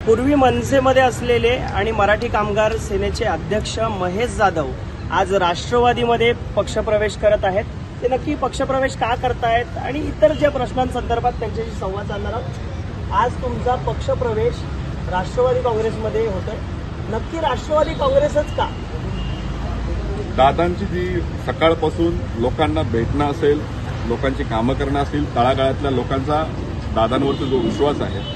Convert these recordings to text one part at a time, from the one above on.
पूर्वी मनसेमध्ये असलेले आणि मराठी कामगार सेनेचे अध्यक्ष महेश जाधव आज राष्ट्रवादीमध्ये पक्षप्रवेश करत आहेत। ते नक्की पक्षप्रवेश का करतायत आणि इतर ज्या प्रश्नांसंदर्भात त्यांच्याशी संवाद साधणार आहोत। आज तुमचा पक्षप्रवेश राष्ट्रवादी काँग्रेसमध्ये होतोय, नक्की राष्ट्रवादी काँग्रेसच का? दादांची जी सकाळपासून लोकांना भेटणं असेल, लोकांची कामं करणं असेल, तळागाळातल्या लोकांचा दादांवरचा जो विश्वास आहे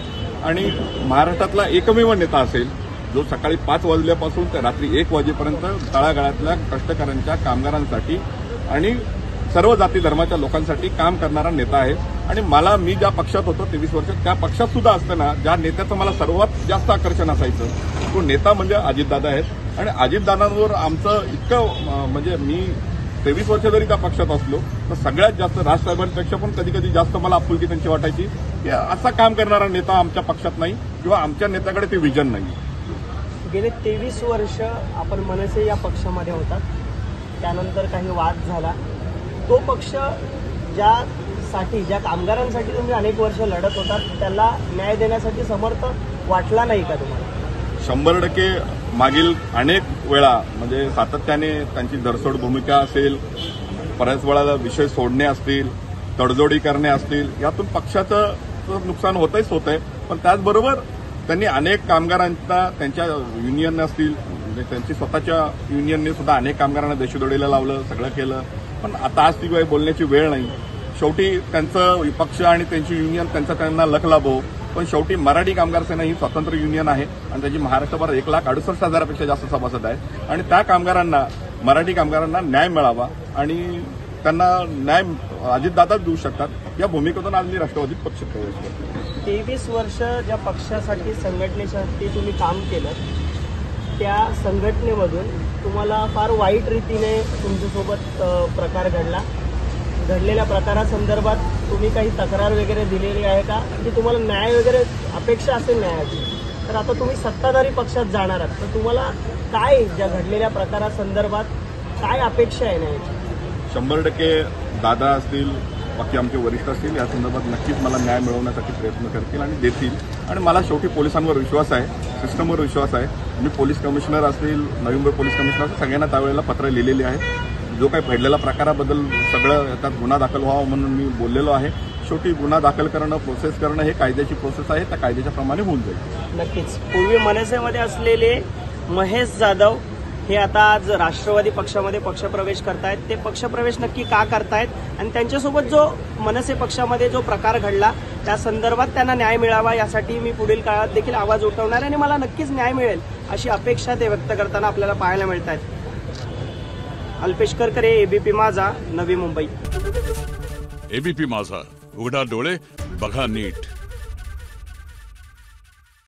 आणि महाराष्ट्रातला एकमेव नेता असेल जो सकाळी 5 वाजल्यापासून ते रात्री 1 वाजेपर्यंत तळागाळातल्या कष्टकऱ्यांच्या कामगारांसाठी आणि सर्व जाती धर्माच्या लोकांसाठी काम करणारा नेता आहे। आणि मी ज्या पक्षात होतो 23 वर्ष त्या पक्षात सुद्धा असताना ज्या नेत्याचं मला सर्वात जास्त आकर्षण असायचं तो नेता म्हणजे अजितदादा आहेत। आणि अजितदादांवर आमचं इतकं म्हणजे मी 23 वर्ष जरी त्या पक्षात असलो तर सगळ्यात जास्त राजसाहेबांपेक्षा पण कधी कधी जास्त मला आपुलकी त्यांची वाटायची की असा काम करणारा नेता आमच्या पक्षात नाही किंवा आमच्या नेत्याकडे ते विजन नाही। गेले 23 वर्ष आपण मनसे या पक्षामध्ये होतात, त्यानंतर काही वाद झाला। तो पक्ष ज्या कामगारांसाठी तुम्ही अनेक वर्ष लढत होतात त्याला न्याय देण्यासाठी समर्थ वाटला नाही का तुम्हाला? 100% मागील अनेक वेळा म्हणजे सातत्याने त्यांची धरसोड भूमिका असेल, बऱ्याच वेळा विषय सोडणे असतील, तडजोडी करणे असतील, यातून पक्षाचं नुकसान होतच होतंय। पण त्याचबरोबर त्यांनी अनेक कामगारांना त्यांच्या युनियन असतील म्हणजे त्यांची स्वतःच्या युनियनने सुद्धा अनेक कामगारांना देशोधडीला लावलं, सगळं केलं। पण आता आज ती बोलण्याची वेळ नाही। शेवटी त्यांचं पक्ष आणि त्यांची युनियन त्यांना लख लाभो, पण शेवटी मराठी कामगार सेना ही स्वतंत्र युनियन आहे आणि त्याची महाराष्ट्रभर 1,68,000पेक्षा जास्त सभासद आहे। आणि त्या कामगारांना मराठी कामगारांना न्याय मिळावा आणि त्यांना न्याय अजितदादा देऊ शकतात या भूमिकेतून आज मी राष्ट्रवादीत पक्ष प्रवेश करतो। 23 वर्ष ज्या पक्षासाठी संघटनेसाठी तुम्ही काम केलं त्या संघटनेमधून तुम्हाला फार वाईट रीतीने तुमच्यासोबत प्रकार घडलेल्या प्रकारासंदर्भात तुम्ही काही तक्रार वगैरे दिलेली आहे का? की तुम्हाला न्याय वगैरे अपेक्षा असेल न्यायाची, तर आता तुम्ही सत्ताधारी पक्षात जाणार आहात तर तुम्हाला काय ज्या घडलेल्या प्रकारासंदर्भात काय अपेक्षा आहे न्यायाची? 100% दादा असतील, बाकी आमचे वरिष्ठ असतील या संदर्भात नक्कीच मला न्याय मिळवण्यासाठी प्रयत्न करतील आणि देतील। आणि मला शेवटी पोलिसांवर विश्वास आहे, सिस्टमवर विश्वास आहे। मी पोलीस कमिशनर असतील, नवी मुंबई पोलीस कमिशनर असतील, सगळ्यांना त्यावेळेला पत्र लिहिलेली आहे। जो काही घडलेल्या प्रकाराबद्दल सगळं त्यात गुन्हा दाखल व्हावा म्हणून मी बोललेलो आहे। शेवटी गुन्हा दाखल करणं, प्रोसेस करणं हे कायद्याची प्रोसेस आहे, त्या कायद्याच्या प्रमाणे होऊन जाईल। नक्कीच। पूर्वी मनसेमध्ये असलेले महेश जाधव हे आता आज राष्ट्रवादी पक्षामध्ये पक्षप्रवेश करतायत। ते पक्षप्रवेश नक्की का करतायत आणि त्यांच्यासोबत जो मनसे पक्षामध्ये जो प्रकार घडला त्या संदर्भात त्यांना न्याय मिळावा यासाठी मी पुढील काळात देखील आवाज उठवणार आणि मला नक्कीच न्याय मिळेल अशी अपेक्षा ते व्यक्त करताना आपल्याला पाहायला मिळत आहेत। अल्पेश करकरे, एबीपी माझा, नवी मुंबई। एबीपी माझा, उघडा डोळे बघा नीट।